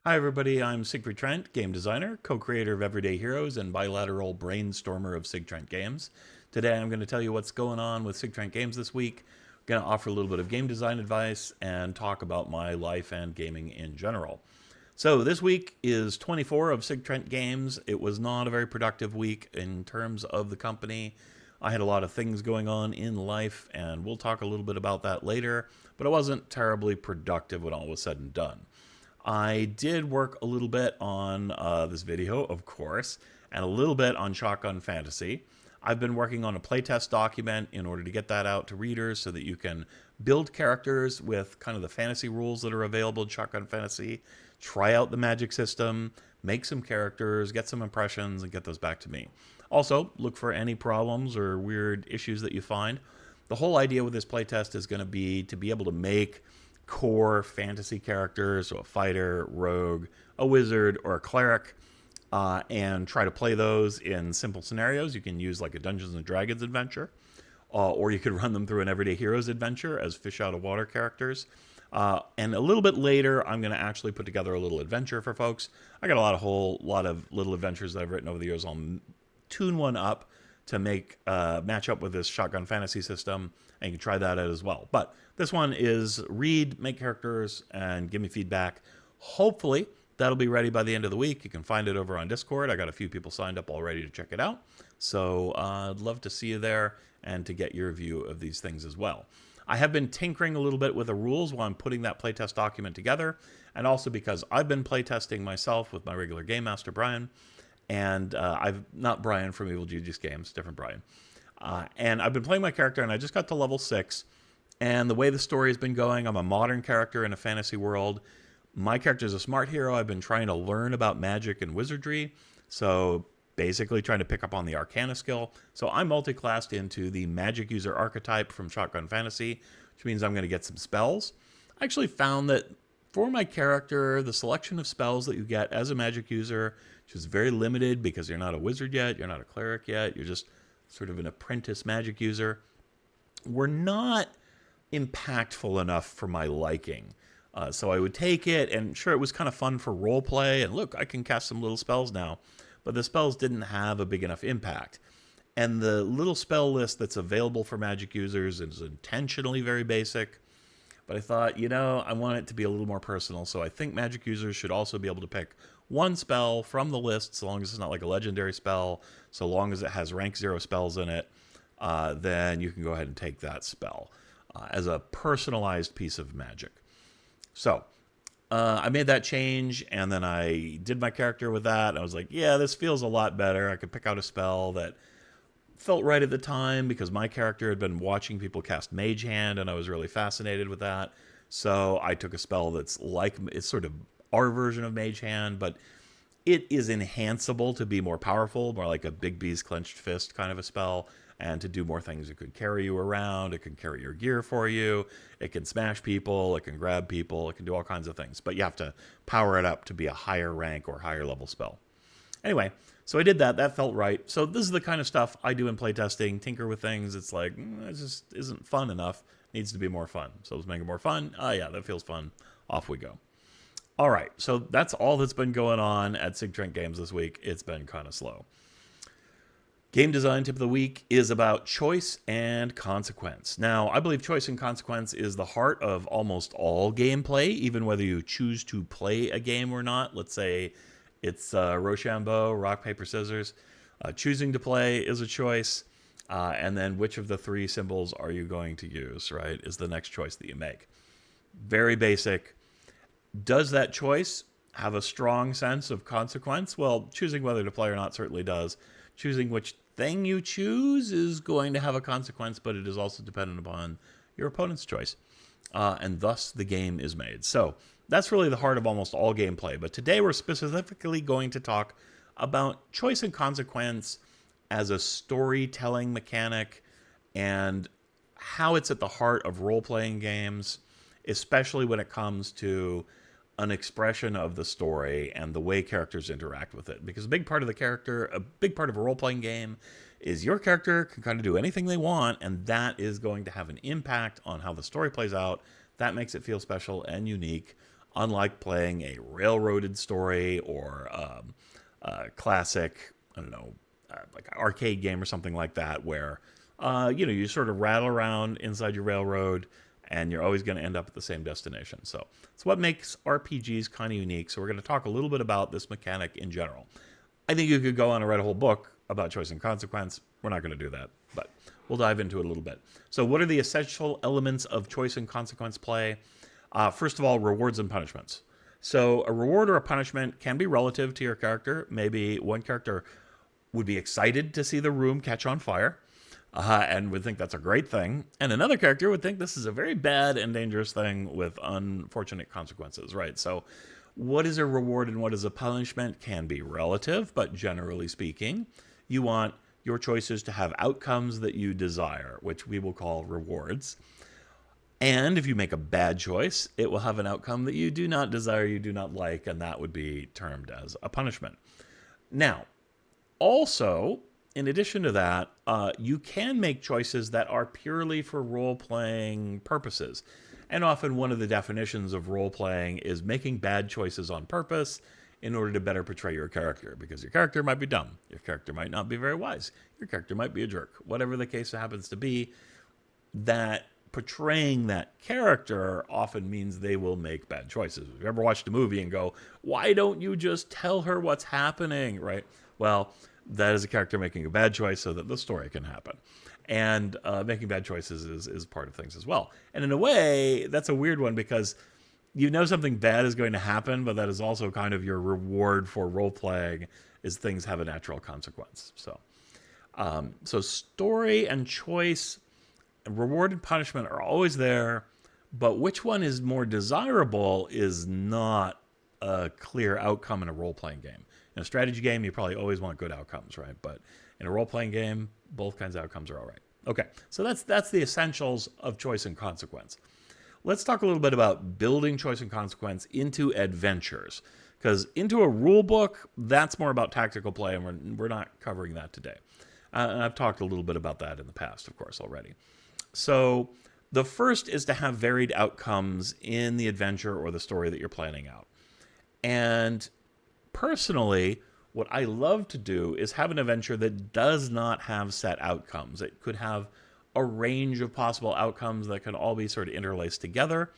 Hi everybody, I'm Sigfried Trent, game designer, co-creator of Everyday Heroes, and bilateral brainstormer of SIG Trent Games. Today I'm going to tell you what's going on with SIG Trent Games this week. I'm going to offer a little bit of game design advice and talk about my life and gaming in general. So this week is 24 of SIG Trent Games. It was not a very productive week in terms of the company. I had a lot of things going on in life, and we'll talk a little bit about that later, but it wasn't terribly productive when all was said and done. I did work a little bit on this video, of course, and a little bit on Shotgun Fantasy. I've been working on a playtest document in order to get that out to readers so that you can build characters with kind of the fantasy rules that are available in Shotgun Fantasy, try out the magic system, make some characters, get some impressions, and get those back to me. Also, look for any problems or weird issues that you find. The whole idea with this playtest is going to be able to make core fantasy characters, so a fighter, rogue, a wizard, or a cleric, and try to play those in simple scenarios. You can use like a Dungeons and Dragons adventure, or you could run them through an Everyday Heroes adventure as fish out of water characters. And a little bit later, I'm going to actually put together a little adventure for folks. I got a lot of little adventures that I've written over the years. I'll tune one up to make match up with this Shotgun Fantasy system, and you can try that out as well. But this one is read, make characters, and give me feedback. Hopefully, that'll be ready by the end of the week. You can find it over on Discord. I got a few people signed up already to check it out. So I'd love to see you there and to get your view of these things as well. I have been tinkering a little bit with the rules while I'm putting that playtest document together, and also because I've been playtesting myself with my regular game master, Brian. And I've not Brian from Evil Genius Games, different Brian. And I've been playing my character, and I just got to level 6. And the way the story has been going, I'm a modern character in a fantasy world. My character is a smart hero. I've been trying to learn about magic and wizardry. So basically trying to pick up on the Arcana skill. So I'm multi-classed into the magic user archetype from Shotgun Fantasy, which means I'm going to get some spells. I actually found that for my character, the selection of spells that you get as a magic user, which is very limited because you're not a wizard yet, you're not a cleric yet, you're just sort of an apprentice magic user, were not impactful enough for my liking. So I would take it, and sure, it was kind of fun for role play, and look, I can cast some little spells now, but the spells didn't have a big enough impact. And the little spell list that's available for magic users is intentionally very basic. But I thought, I want it to be a little more personal, so I think magic users should also be able to pick one spell from the list, so long as it's not like a legendary spell, so long as it has rank 0 spells in it, then you can go ahead and take that spell as a personalized piece of magic. So I made that change, and then I did my character with that, and I was like, yeah, this feels a lot better. I could pick out a spell that felt right at the time because my character had been watching people cast Mage Hand, and I was really fascinated with that. So I took a spell that's like, it's sort of our version of Mage Hand, but it is enhanceable to be more powerful, more like a Big B's Clenched Fist kind of a spell, and to do more things. It could carry you around, it can carry your gear for you, it can smash people, it can grab people, it can do all kinds of things, but you have to power it up to be a higher rank or higher level spell. Anyway, so I did that. That felt right. So this is the kind of stuff I do in playtesting, tinker with things. It's like, it just isn't fun enough. It needs to be more fun. So let's make it more fun. Oh yeah, that feels fun. Off we go. All right, so that's all that's been going on at SIG Trent Games this week. It's been kind of slow. Game design tip of the week is about choice and consequence. Now, I believe choice and consequence is the heart of almost all gameplay, even whether you choose to play a game or not. Let's say it's Rochambeau, rock, paper, scissors. Choosing to play is a choice. And then which of the 3 symbols are you going to use, right, is the next choice that you make. Very basic. Does that choice have a strong sense of consequence? Well, choosing whether to play or not certainly does. Choosing which thing you choose is going to have a consequence, but it is also dependent upon your opponent's choice. And thus the game is made. So that's really the heart of almost all gameplay. But today we're specifically going to talk about choice and consequence as a storytelling mechanic and how it's at the heart of role-playing games, especially when it comes to an expression of the story and the way characters interact with it. Because a big part of a role-playing game is your character can kind of do anything they want, and that is going to have an impact on how the story plays out. That makes it feel special and unique. unlike playing a railroaded story or a classic, I don't know, like an arcade game or something like that, where you sort of rattle around inside your railroad and you're always going to end up at the same destination. So it's what makes RPGs kind of unique. So we're going to talk a little bit about this mechanic in general. I think you could go on and write a whole book about choice and consequence. We're not going to do that, but we'll dive into it a little bit. So what are the essential elements of choice and consequence play? First of all, rewards and punishments. So a reward or a punishment can be relative to your character. Maybe one character would be excited to see the room catch on fire and would think that's a great thing. And another character would think this is a very bad and dangerous thing with unfortunate consequences, right? So what is a reward and what is a punishment can be relative, but generally speaking, you want your choices to have outcomes that you desire, which we will call rewards. And if you make a bad choice, it will have an outcome that you do not desire, you do not like, and that would be termed as a punishment. Now, also, in addition to that, you can make choices that are purely for role-playing purposes. And often one of the definitions of role-playing is making bad choices on purpose in order to better portray your character, because your character might be dumb, your character might not be very wise, your character might be a jerk. Whatever the case happens to be, that portraying that character often means they will make bad choices. If you ever watched a movie and go, why don't you just tell her what's happening, right? Well, that is a character making a bad choice so that the story can happen. And making bad choices is part of things as well. And in a way, that's a weird one because you know something bad is going to happen, but that is also kind of your reward for role-playing is things have a natural consequence. So story and choice, reward and punishment are always there, but which one is more desirable is not a clear outcome in a role-playing game. In a strategy game, you probably always want good outcomes, right? But in a role-playing game, both kinds of outcomes are all right. Okay, so that's the essentials of choice and consequence. Let's talk a little bit about building choice and consequence into adventures, because into a rule book, that's more about tactical play, and we're not covering that today. And I've talked a little bit about that in the past, of course, already. So the first is to have varied outcomes in the adventure or the story that you're planning out. And personally, what I love to do is have an adventure that does not have set outcomes. It could have a range of possible outcomes that can all be sort of interlaced together,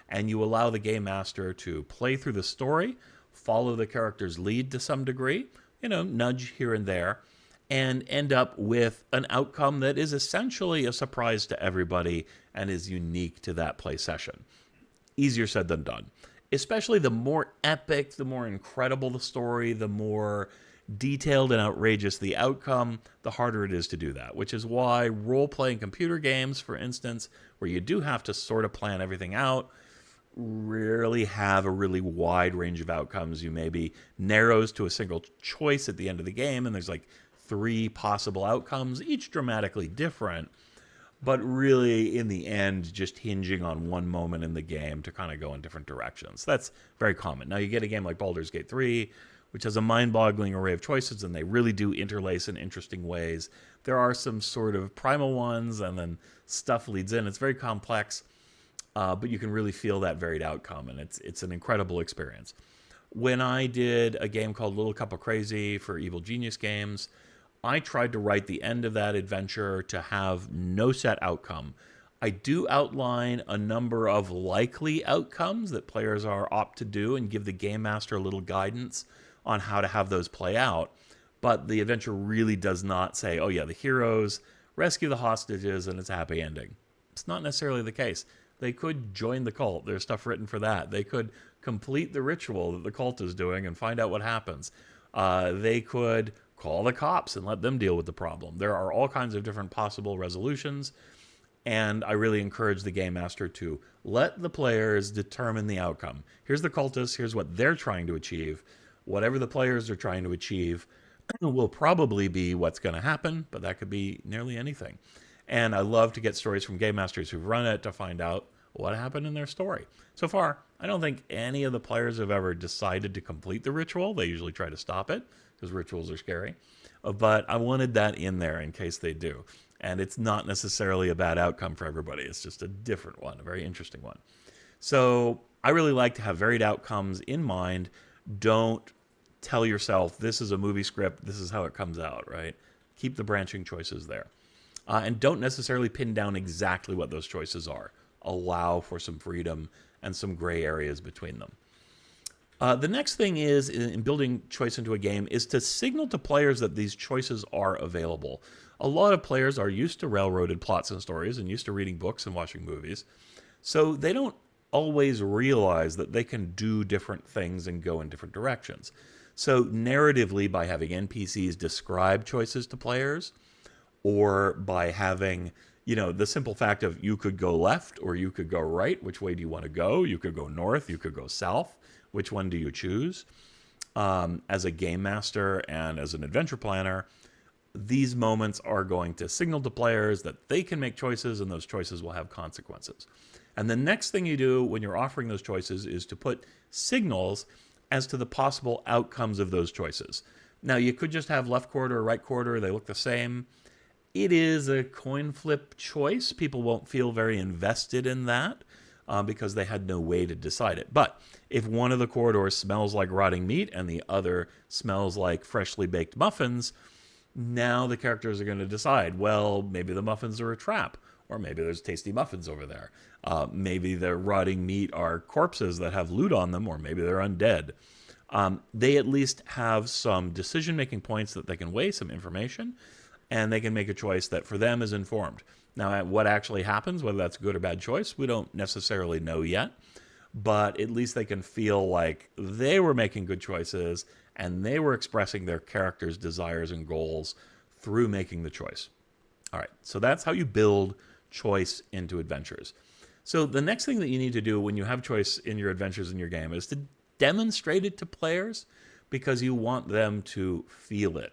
and you allow the game master to play through the story, follow the character's lead to some degree, nudge here and there, and end up with an outcome that is essentially a surprise to everybody and is unique to that play session. Easier said than done. Especially the more epic, the more incredible the story, the more detailed and outrageous the outcome, the harder it is to do that, which is why role-playing computer games, for instance, where you do have to sort of plan everything out, rarely have a really wide range of outcomes. You maybe narrows to a single choice at the end of the game, and there's like 3 possible outcomes, each dramatically different, but really, in the end, just hinging on one moment in the game to kind of go in different directions. That's very common. Now, you get a game like Baldur's Gate 3, which has a mind-boggling array of choices, and they really do interlace in interesting ways. There are some sort of primal ones, and then stuff leads in. It's very complex, but you can really feel that varied outcome, and it's an incredible experience. When I did a game called Little Cup of Crazy for Evil Genius Games, I tried to write the end of that adventure to have no set outcome. I do outline a number of likely outcomes that players are opt to do and give the game master a little guidance on how to have those play out. But the adventure really does not say, oh yeah, the heroes rescue the hostages and it's a happy ending. It's not necessarily the case. They could join the cult. There's stuff written for that. They could complete the ritual that the cult is doing and find out what happens. They could call the cops and let them deal with the problem. There are all kinds of different possible resolutions, and I really encourage the game master to let the players determine the outcome. Here's the cultists, here's what they're trying to achieve. Whatever the players are trying to achieve will probably be what's going to happen, but that could be nearly anything. And I love to get stories from game masters who've run it to find out what happened in their story. So far, I don't think any of the players have ever decided to complete the ritual. They usually try to stop it, because rituals are scary. But I wanted that in there in case they do. And it's not necessarily a bad outcome for everybody. It's just a different one, a very interesting one. So I really like to have varied outcomes in mind. Don't tell yourself this is a movie script, this is how it comes out, right? Keep the branching choices there. And don't necessarily pin down exactly what those choices are. Allow for some freedom and some gray areas between them. The next thing is, in building choice into a game, is to signal to players that these choices are available. A lot of players are used to railroaded plots and stories and used to reading books and watching movies, so they don't always realize that they can do different things and go in different directions. So narratively, by having NPCs describe choices to players, or by having, the simple fact of you could go left or you could go right, which way do you want to go? You could go north, you could go south. Which one do you choose? As a game master and as an adventure planner, these moments are going to signal to players that they can make choices and those choices will have consequences. And the next thing you do when you're offering those choices is to put signals as to the possible outcomes of those choices. Now, you could just have left quarter or right quarter, they look the same. It is a coin flip choice. People won't feel very invested in that because they had no way to decide it. But if one of the corridors smells like rotting meat and the other smells like freshly baked muffins, now the characters are going to decide, well, maybe the muffins are a trap, or maybe there's tasty muffins over there. Maybe the rotting meat are corpses that have loot on them, or maybe they're undead. They at least have some decision-making points that they can weigh, some information, and they can make a choice that for them is informed. Now, what actually happens, whether that's a good or bad choice, we don't necessarily know yet, but at least they can feel like they were making good choices and they were expressing their character's desires and goals through making the choice. All right, so that's how you build choice into adventures. So the next thing that you need to do when you have choice in your adventures in your game is to demonstrate it to players because you want them to feel it.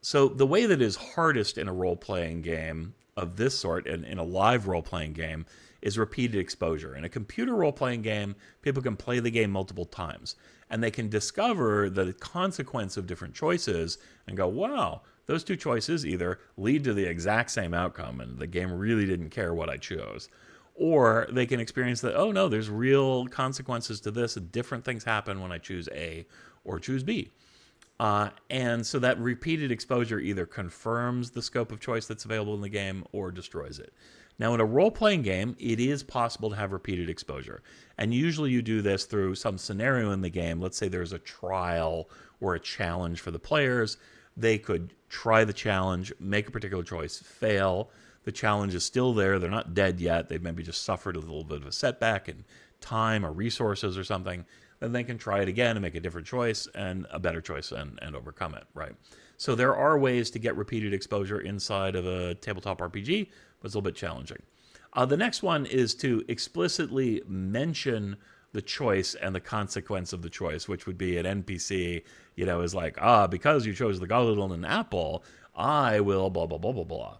So the way that is hardest in a role-playing game of this sort, and in a live role-playing game, is repeated exposure. In a computer role-playing game, people can play the game multiple times, and they can discover the consequence of different choices and go, wow, those two choices either lead to the exact same outcome, and the game really didn't care what I chose, or they can experience that, oh no, there's real consequences to this, and different things happen when I choose A or choose B. And so that repeated exposure either confirms the scope of choice that's available in the game or destroys it. Now, in a role-playing game, it is possible to have repeated exposure. And usually you do this through some scenario in the game. Let's say there's a trial or a challenge for the players. They could try the challenge, make a particular choice, fail. The challenge is still there. They're not dead yet. They've maybe just suffered a little bit of a setback in time or resources or something. Then they can try it again and make a different choice and a better choice and overcome it, right? So there are ways to get repeated exposure inside of a tabletop RPG, but it's a little bit challenging. The next one is to explicitly mention the choice and the consequence of the choice, which would be an NPC, is like, because you chose the goblet on an apple, I will blah, blah, blah, blah, blah.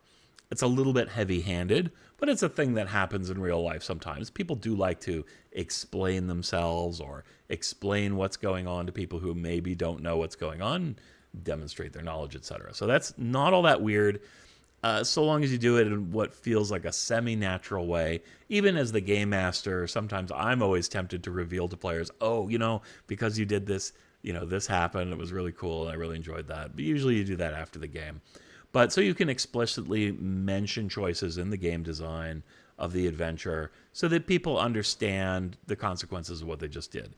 It's a little bit heavy-handed, but it's a thing that happens in real life sometimes. People do like to explain themselves or explain what's going on to people who maybe don't know what's going on, demonstrate their knowledge, etc. So that's not all that weird, so long as you do it in what feels like a semi-natural way. Even as the game master, sometimes I'm always tempted to reveal to players, because you did this, this happened, it was really cool, and I really enjoyed that. But usually you do that after the game. But so you can explicitly mention choices in the game design of the adventure so that people understand the consequences of what they just did.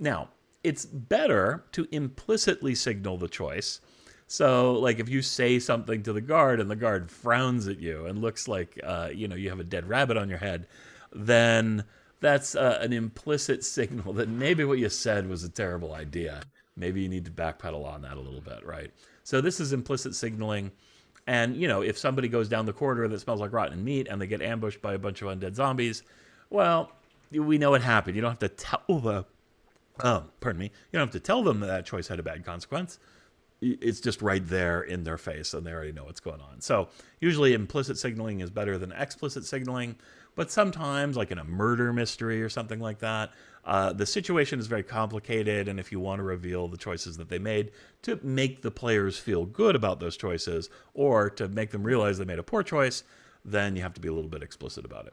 Now, it's better to implicitly signal the choice. So, like if you say something to the guard and the guard frowns at you and looks like, you have a dead rabbit on your head, then that's an implicit signal that maybe what you said was a terrible idea. Maybe you need to backpedal on that a little bit, right? So this is implicit signaling. And, if somebody goes down the corridor that smells like rotten meat and they get ambushed by a bunch of undead zombies, well, we know what happened. You don't have to tell You don't have to tell them that choice had a bad consequence. It's just right there in their face and they already know what's going on. So usually implicit signaling is better than explicit signaling. But sometimes, like in a murder mystery or something like that, the situation is very complicated, and if you want to reveal the choices that they made to make the players feel good about those choices or to make them realize they made a poor choice, then you have to be a little bit explicit about it.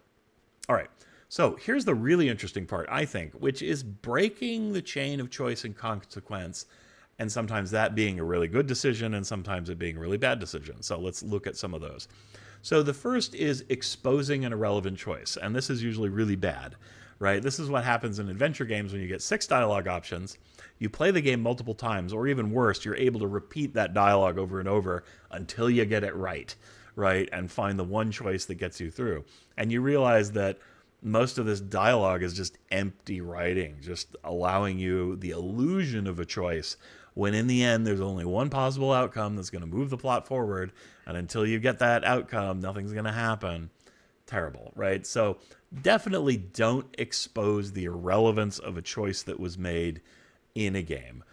All right, So here's the really interesting part, I think, which is breaking the chain of choice and consequence, and sometimes that being a really good decision and sometimes it being a really bad decision. So let's look at some of those. So the first is exposing an irrelevant choice, and this is usually really bad, right? This is what happens in adventure games when you get 6 dialogue options. You play the game multiple times, or even worse, you're able to repeat that dialogue over and over until you get it right, and find the one choice that gets you through. And you realize that most of this dialogue is just empty writing, just allowing you the illusion of a choice, when in the end there's only one possible outcome that's going to move the plot forward, and until you get that outcome, nothing's going to happen. Terrible, right? So definitely don't expose the irrelevance of a choice that was made in a game.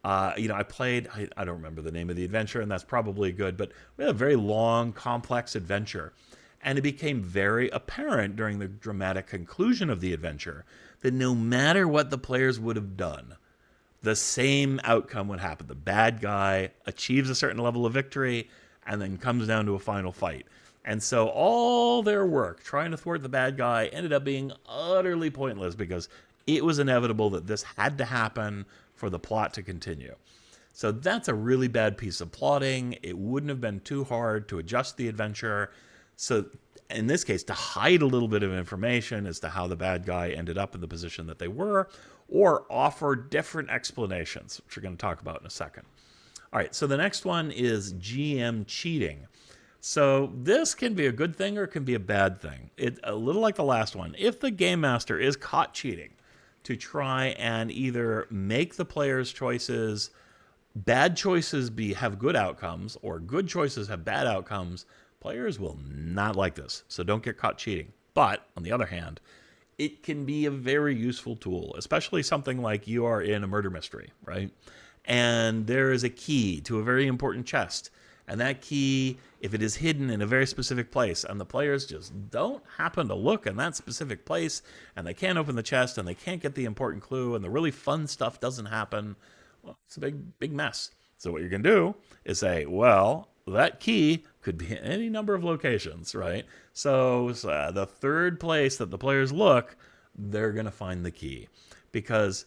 I played, I don't remember the name of the adventure, and that's probably good, but we had a very long, complex adventure. And it became very apparent during the dramatic conclusion of the adventure that no matter what the players would have done, the same outcome would happen. The bad guy achieves a certain level of victory and then comes down to a final fight. And so all their work trying to thwart the bad guy ended up being utterly pointless because it was inevitable that this had to happen for the plot to continue. So that's a really bad piece of plotting. It wouldn't have been too hard to adjust the adventure. So in this case, to hide a little bit of information as to how the bad guy ended up in the position that they were, or offer different explanations, which we're going to talk about in a second. All right, so the next one is GM cheating. So this can be a good thing or it can be a bad thing. It's a little like the last one. If the game master is caught cheating to try and either make the player's choices, bad choices have good outcomes, or good choices have bad outcomes, players will not like this. So don't get caught cheating. But on the other hand, it can be a very useful tool, especially something like you are in a murder mystery, right? And there is a key to a very important chest. And that key, if it is hidden in a very specific place, and the players just don't happen to look in that specific place, and they can't open the chest, and they can't get the important clue, and the really fun stuff doesn't happen, well, it's a big mess. So what you're going to do is say, well, that key could be in any number of locations, right? So the third place that the players look, they're going to find the key. Because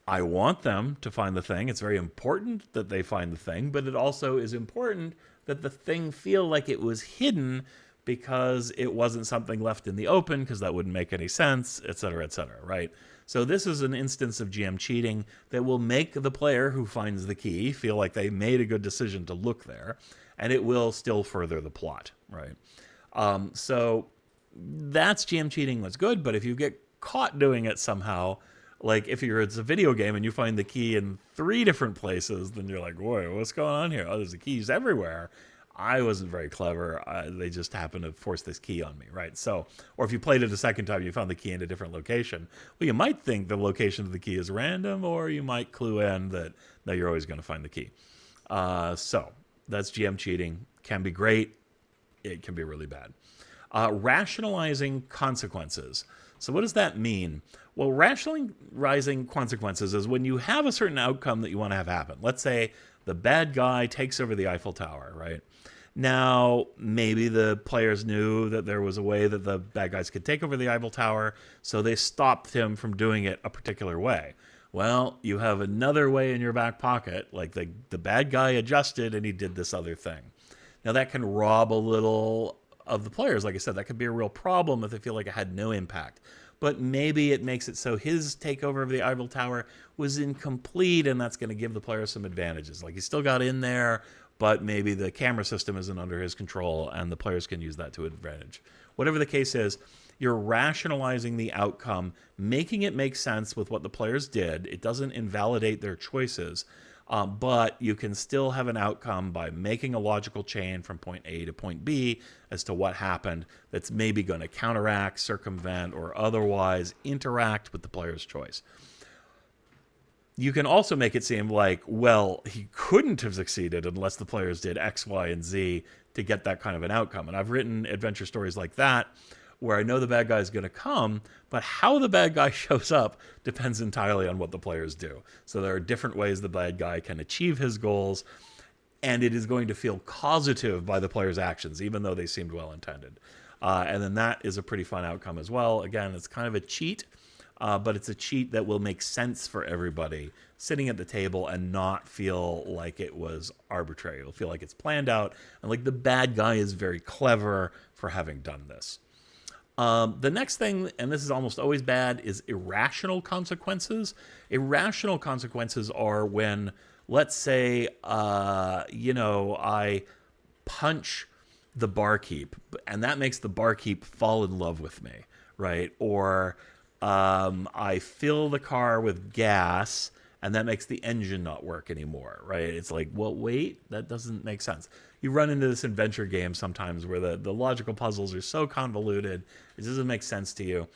I want them to find the thing. It's very important that they find the thing, but it also is important that the thing feel like it was hidden because it wasn't something left in the open, because that wouldn't make any sense, et cetera, right? So this is an instance of GM cheating that will make the player who finds the key feel like they made a good decision to look there, and it will still further the plot, right? So that's GM cheating. That's good, but if you get caught doing it somehow, like if it's a video game and you find the key in 3 different places, then you're like, boy, what's going on here? Oh, there's the keys everywhere. I wasn't very clever. They just happened to force this key on me, right? So, or if you played it a second time, you found the key in a different location. Well, you might think the location of the key is random, or you might clue in that no, you're always going to find the key. So that's GM cheating. Can be great. It can be really bad. Rationalizing consequences. So what does that mean? Well, rationalizing consequences is when you have a certain outcome that you want to have happen. Let's say the bad guy takes over the Eiffel Tower, right? Now, maybe the players knew that there was a way that the bad guys could take over the Eiffel Tower, so they stopped him from doing it a particular way. Well, you have another way in your back pocket, like the bad guy adjusted and he did this other thing. Now, that can rob a little of the players. Like I said, that could be a real problem if they feel like it had no impact. But maybe it makes it so his takeover of the Eiffel Tower was incomplete, and that's going to give the players some advantages. Like he still got in there, but maybe the camera system isn't under his control, and the players can use that to advantage. Whatever the case is, you're rationalizing the outcome, making it make sense with what the players did. It doesn't invalidate their choices, but you can still have an outcome by making a logical chain from point A to point B as to what happened that's maybe going to counteract, circumvent, or otherwise interact with the player's choice. You can also make it seem like, well, he couldn't have succeeded unless the players did X, Y, and Z to get that kind of an outcome. And I've written adventure stories like that where I know the bad guy is going to come, but how the bad guy shows up depends entirely on what the players do. So there are different ways the bad guy can achieve his goals. and it is going to feel causative by the player's actions, even though they seemed well intended. And then that is a pretty fun outcome as well. Again, it's kind of a cheat, but it's a cheat that will make sense for everybody sitting at the table and not feel like it was arbitrary. It'll feel like it's planned out and like the bad guy is very clever for having done this. The next thing, and this is almost always bad, is irrational consequences. Irrational consequences are when, let's say, I punch the barkeep, and that makes the barkeep fall in love with me, right? Or I fill the car with gas, and that makes the engine not work anymore, right? It's like, well, wait, that doesn't make sense. You run into this adventure game sometimes where the logical puzzles are so convoluted, it doesn't make sense to you.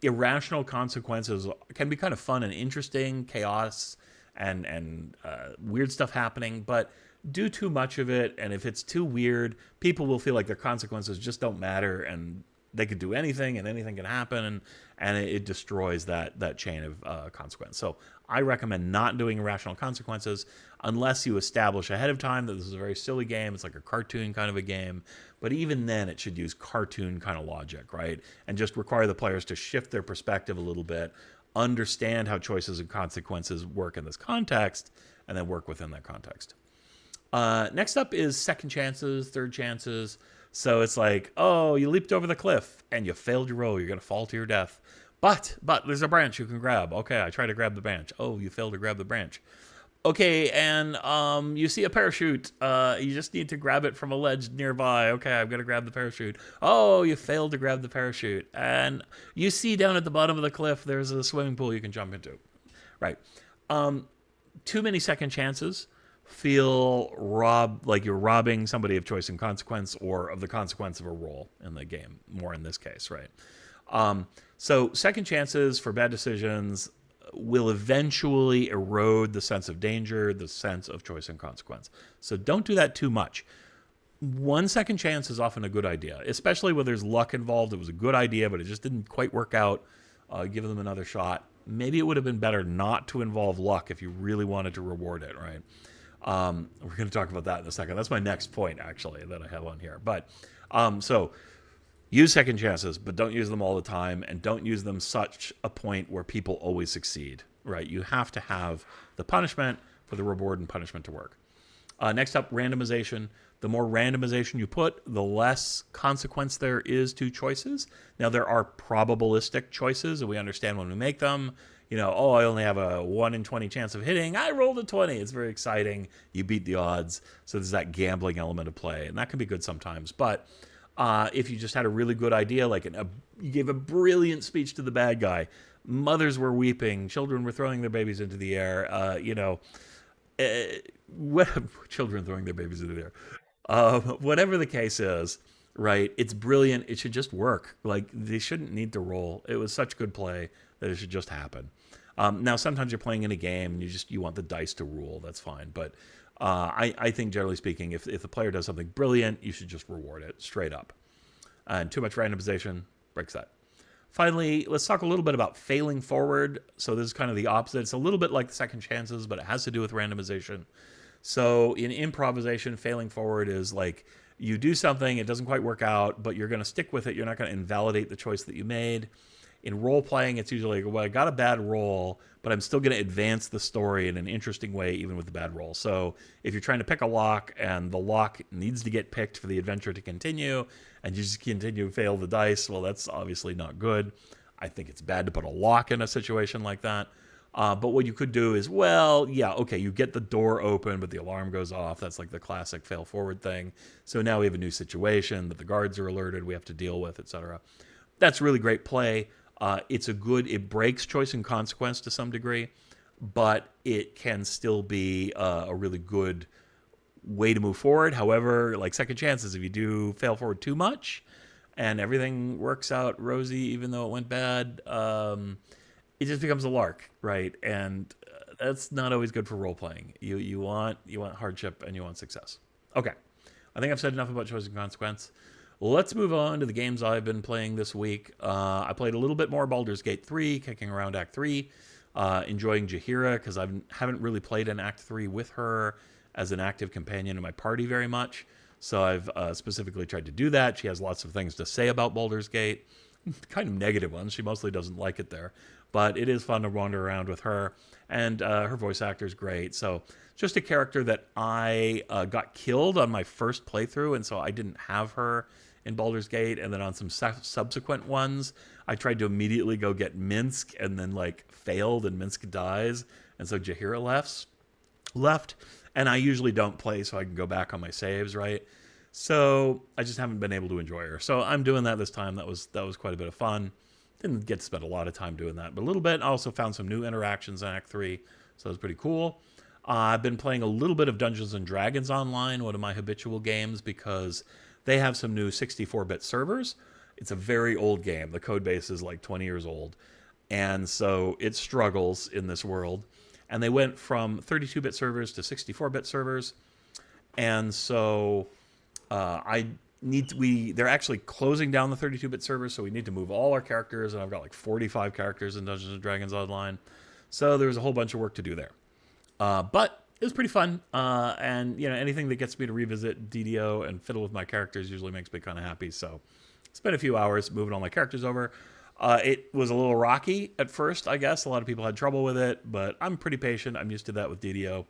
Irrational consequences can be kind of fun and interesting, chaos and weird stuff happening, but do too much of it, and if it's too weird, people will feel like their consequences just don't matter, and they could do anything, and anything can happen, and it destroys that chain of consequence. So I recommend not doing irrational consequences unless you establish ahead of time that this is a very silly game. It's like a cartoon kind of a game. But even then, it should use cartoon kind of logic, right? And just require the players to shift their perspective a little bit, understand how choices and consequences work in this context, and then work within that context. Next up is second chances, third chances. So it's like, oh, you leaped over the cliff and you failed your roll. You're going to fall to your death. But there's a branch you can grab. Okay, I try to grab the branch. Oh, you failed to grab the branch. Okay, and you see a parachute. You just need to grab it from a ledge nearby. Okay, I'm going to grab the parachute. Oh, you failed to grab the parachute. And you see down at the bottom of the cliff, there's a swimming pool you can jump into. Right. Too many second chances feel like you're robbing somebody of choice and consequence, or of the consequence of a roll in the game, more in this case, right? So second chances for bad decisions will eventually erode the sense of danger, the sense of choice and consequence. So don't do that too much. 1 second chance is often a good idea, especially when there's luck involved. It was a good idea, but it just didn't quite work out. Give them another shot. Maybe it would have been better not to involve luck if you really wanted to reward it, right? We're going to talk about that in a second. That's my next point, actually, that I have on here. But so use second chances, but don't use them all the time, and don't use them such a point where people always succeed, right? You have to have the punishment for the reward and punishment to work. Next up, randomization. The more randomization you put, the less consequence there is to choices. Now, there are probabilistic choices, and we understand when we make them. Oh, I only have a 1 in 20 chance of hitting. I rolled a 20. It's very exciting. You beat the odds. So there's that gambling element of play, and that can be good sometimes. But if you just had a really good idea, like you gave a brilliant speech to the bad guy, mothers were weeping, children were throwing their babies into the air, children throwing their babies into the air. Whatever the case is, right? It's brilliant. It should just work. Like, they shouldn't need to roll. It was such good play that it should just happen. Now, sometimes you're playing in a game and you want the dice to rule. That's fine. But I think, generally speaking, if the player does something brilliant, you should just reward it straight up. And too much randomization breaks that. Finally, let's talk a little bit about failing forward. So this is kind of the opposite. It's a little bit like the second chances, but it has to do with randomization. So in improvisation, failing forward is like you do something, it doesn't quite work out, but you're going to stick with it. You're not going to invalidate the choice that you made. In role-playing, it's usually like, well, I got a bad roll, but I'm still going to advance the story in an interesting way, even with the bad roll. So if you're trying to pick a lock and the lock needs to get picked for the adventure to continue, and you just continue to fail the dice, well, that's obviously not good. I think it's bad to put a lock in a situation like that. But what you could do is, well, yeah, okay, you get the door open, but the alarm goes off. That's like the classic fail forward thing. So now we have a new situation that the guards are alerted, we have to deal with, etc. That's really great play. It breaks choice and consequence to some degree, but it can still be a really good way to move forward. However, like second chances, if you do fail forward too much and everything works out rosy, even though it went bad, it just becomes a lark, right? And that's not always good for role playing. You want hardship and you want success. Okay, I think I've said enough about choice and consequence. Let's move on to the games I've been playing this week. I played a little bit more Baldur's Gate 3, kicking around Act 3, enjoying Jaheira because I haven't really played in Act 3 with her, as an active companion in my party very much. So I've specifically tried to do that. She has lots of things to say about Baldur's Gate, kind of negative ones. She mostly doesn't like it there. But it is fun to wander around with her. And her voice actor is great. So just a character that I got killed on my first playthrough. And so I didn't have her in Baldur's Gate. And then on some subsequent ones, I tried to immediately go get Minsk and then like failed and Minsk dies. And so Jaheira left. And I usually don't play so I can go back on my saves, right? So I just haven't been able to enjoy her. So I'm doing that this time. That was quite a bit of fun. Didn't get to spend a lot of time doing that, but a little bit. I also found some new interactions in Act 3, so it was pretty cool. I've been playing a little bit of Dungeons & Dragons Online, one of my habitual games, because they have some new 64-bit servers. It's a very old game. The code base is like 20 years old, and so it struggles in this world. And they went from 32-bit servers to 64-bit servers, and so they're actually closing down the 32-bit servers, so we need to move all our characters, and I've got like 45 characters in Dungeons & Dragons Online. So there's a whole bunch of work to do there. But it was pretty fun, and anything that gets me to revisit DDO and fiddle with my characters usually makes me kind of happy. So spent a few hours moving all my characters over. It was a little rocky at first, I guess. A lot of people had trouble with it, but I'm pretty patient. I'm used to that with DDO.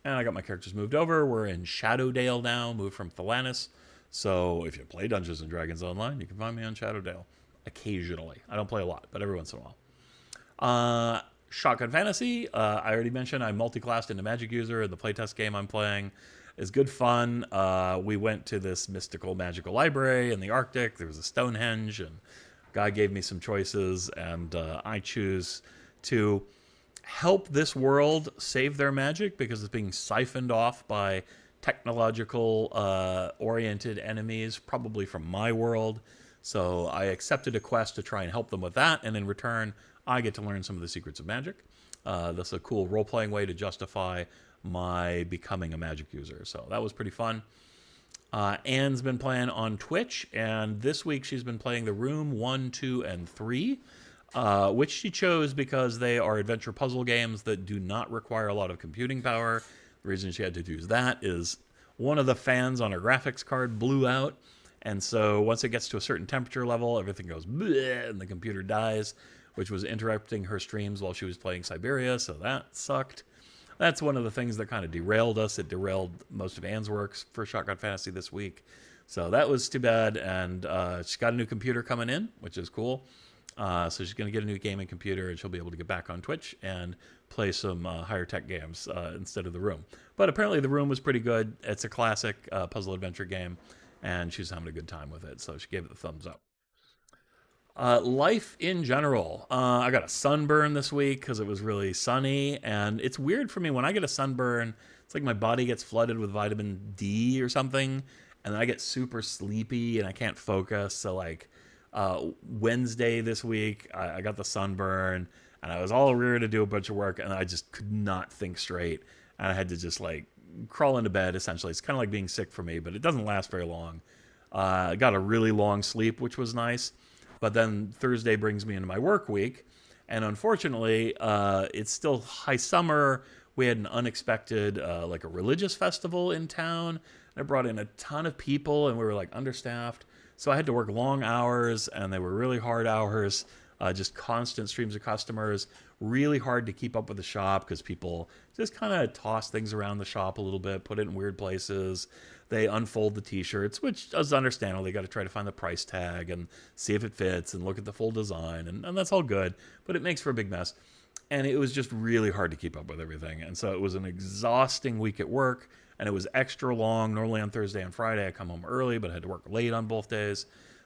And I got my characters moved over. We're in Shadowdale now, moved from Thelanis. So if you play Dungeons & Dragons Online, you can find me on Shadowdale occasionally. I don't play a lot, but every once in a while. Shotgun Fantasy, I already mentioned I multi-classed into Magic User, and the playtest game I'm playing is good fun. We went to this mystical magical library in the Arctic. There was a Stonehenge, and guy gave me some choices, and I choose to help this world save their magic because it's being siphoned off by technological oriented enemies, probably from my world. So I accepted a quest to try and help them with that, and in return I get to learn some of the secrets of magic. That's a cool role-playing way to justify my becoming a magic user. So that was pretty fun. Anne's been playing on Twitch, and this week she's been playing The Room 1, 2, and 3, which she chose because they are adventure puzzle games that do not require a lot of computing power. The reason she had to choose that is one of the fans on her graphics card blew out, and so once it gets to a certain temperature level, everything goes bleh, and the computer dies, which was interrupting her streams while she was playing Siberia, so that sucked. That's one of the things that kind of derailed us. It derailed most of Anne's works for Shotgun Fantasy this week. So that was too bad, and she's got a new computer coming in, which is cool. So she's going to get a new gaming computer, and she'll be able to get back on Twitch and play some higher tech games instead of The Room. But apparently The Room was pretty good. It's a classic puzzle adventure game, and she's having a good time with it, so she gave it the thumbs up. Life in general. I got a sunburn this week because it was really sunny, and it's weird for me when I get a sunburn. It's like my body gets flooded with vitamin D or something, and then I get super sleepy and I can't focus. So like Wednesday this week, I got the sunburn, and I was all ready to do a bunch of work, and I just could not think straight, and I had to just like crawl into bed. Essentially, it's kind of like being sick for me, but it doesn't last very long. I got a really long sleep, which was nice. But then Thursday brings me into my work week, and unfortunately, it's still high summer. We had an unexpected, like a religious festival in town. And it brought in a ton of people, and we were like understaffed. So I had to work long hours, and they were really hard hours, just constant streams of customers. Really hard to keep up with the shop because people just kind of toss things around the shop a little bit, put it in weird places. They unfold the t-shirts, which is understandable. They got to try to find the price tag and see if it fits and look at the full design, and that's all good, but it makes for a big mess. And it was just really hard to keep up with everything. And so it was an exhausting week at work, and it was extra long. Normally on Thursday and Friday, I come home early, but I had to work late on both days,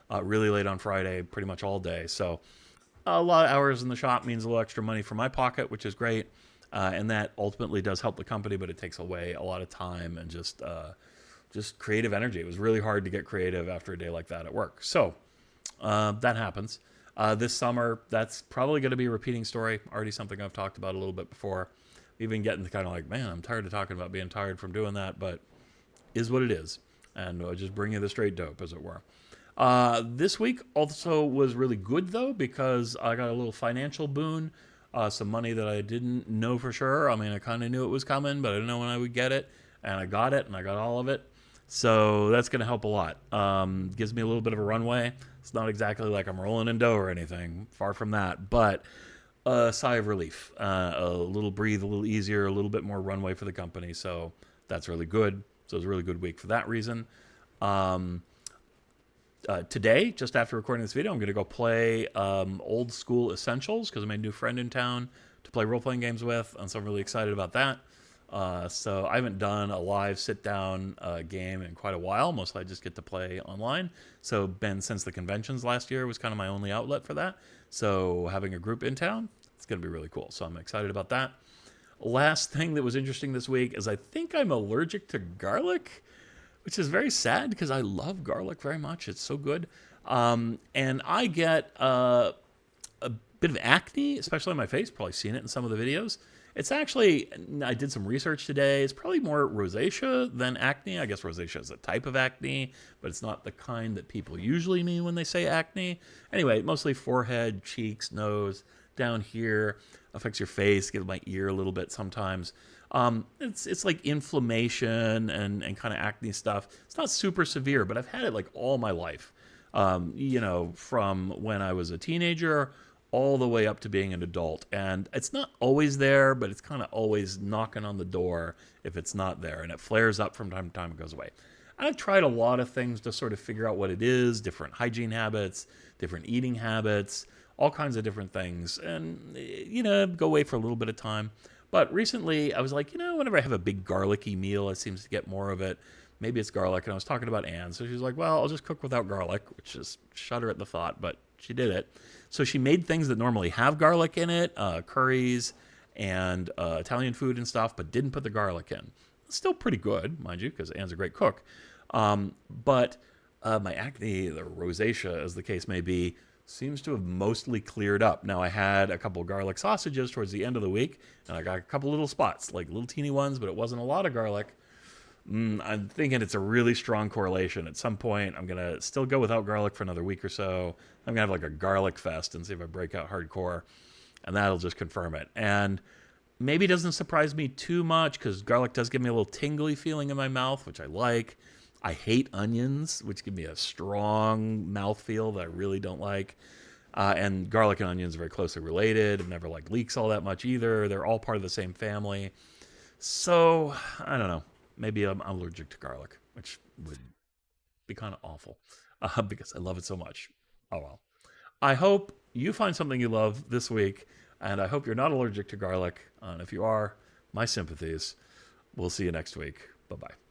really late on Friday, pretty much all day. So a lot of hours in the shop means a little extra money for my pocket, which is great. And that ultimately does help the company, but it takes away a lot of time and just creative energy. It was really hard to get creative after a day like that at work. So that happens. This summer, that's probably going to be a repeating story. Already something I've talked about a little bit before. Even getting to kind of like, man, I'm tired of talking about being tired from doing that, but is what it is. And just bring you the straight dope, as it were. This week also was really good, though, because I got a little financial boon. Some money that I didn't know for sure. I mean, I kind of knew it was coming, but I didn't know when I would get it. and I got it, and I got all of it. So that's going to help a lot. Gives me a little bit of a runway. It's not exactly like I'm rolling in dough or anything, far from that, but a sigh of relief, a little breathe, a little easier, a little bit more runway for the company. So that's really good. So it was a really good week for that reason. Today, just after recording this video, I'm going to go play Old School Essentials because I made a new friend in town to play role-playing games with, and so I'm really excited about that. So I haven't done a live sit-down game in quite a while. Mostly I just get to play online. So since the conventions last year was kind of my only outlet for that. So having a group in town, it's going to be really cool. So I'm excited about that. Last thing that was interesting this week is I think I'm allergic to garlic, which is very sad because I love garlic very much. It's so good. And I get a bit of acne, especially on my face. Probably seen it in some of the videos. It's actually, I did some research today. It's probably more rosacea than acne. I guess rosacea is a type of acne, but it's not the kind that people usually mean when they say acne. Anyway, mostly forehead, cheeks, nose, down here. Affects your face, gives my ear a little bit sometimes. It's like inflammation and kind of acne stuff. It's not super severe, but I've had it like all my life. From when I was a teenager all the way up to being an adult. And it's not always there, but it's kind of always knocking on the door if it's not there. And it flares up from time to time and goes away. I've tried a lot of things to sort of figure out what it is, different hygiene habits, different eating habits, all kinds of different things. And, go away for a little bit of time. But recently I was like, whenever I have a big garlicky meal, it seems to get more of it. Maybe it's garlic. And I was talking about Anne. So she's like, well, I'll just cook without garlic, which is shudder at the thought, but she did it. So she made things that normally have garlic in it, curries and Italian food and stuff, but didn't put the garlic in. It's still pretty good, mind you, because Anne's a great cook. But my acne, the rosacea, as the case may be, seems to have mostly cleared up. Now, I had a couple garlic sausages towards the end of the week, and I got a couple little spots, like little teeny ones, but it wasn't a lot of garlic. I'm thinking it's a really strong correlation. At some point, I'm going to still go without garlic for another week or so. I'm going to have like a garlic fest and see if I break out hardcore, and that'll just confirm it. And maybe it doesn't surprise me too much because garlic does give me a little tingly feeling in my mouth, which I like. I hate onions, which give me a strong mouthfeel that I really don't like. And garlic and onions are very closely related. I've never liked leeks all that much either. They're all part of the same family. So, I don't know. Maybe I'm allergic to garlic, which would be kind of awful because I love it so much. Oh, well. I hope you find something you love this week, and I hope you're not allergic to garlic. And if you are, my sympathies. We'll see you next week. Bye-bye.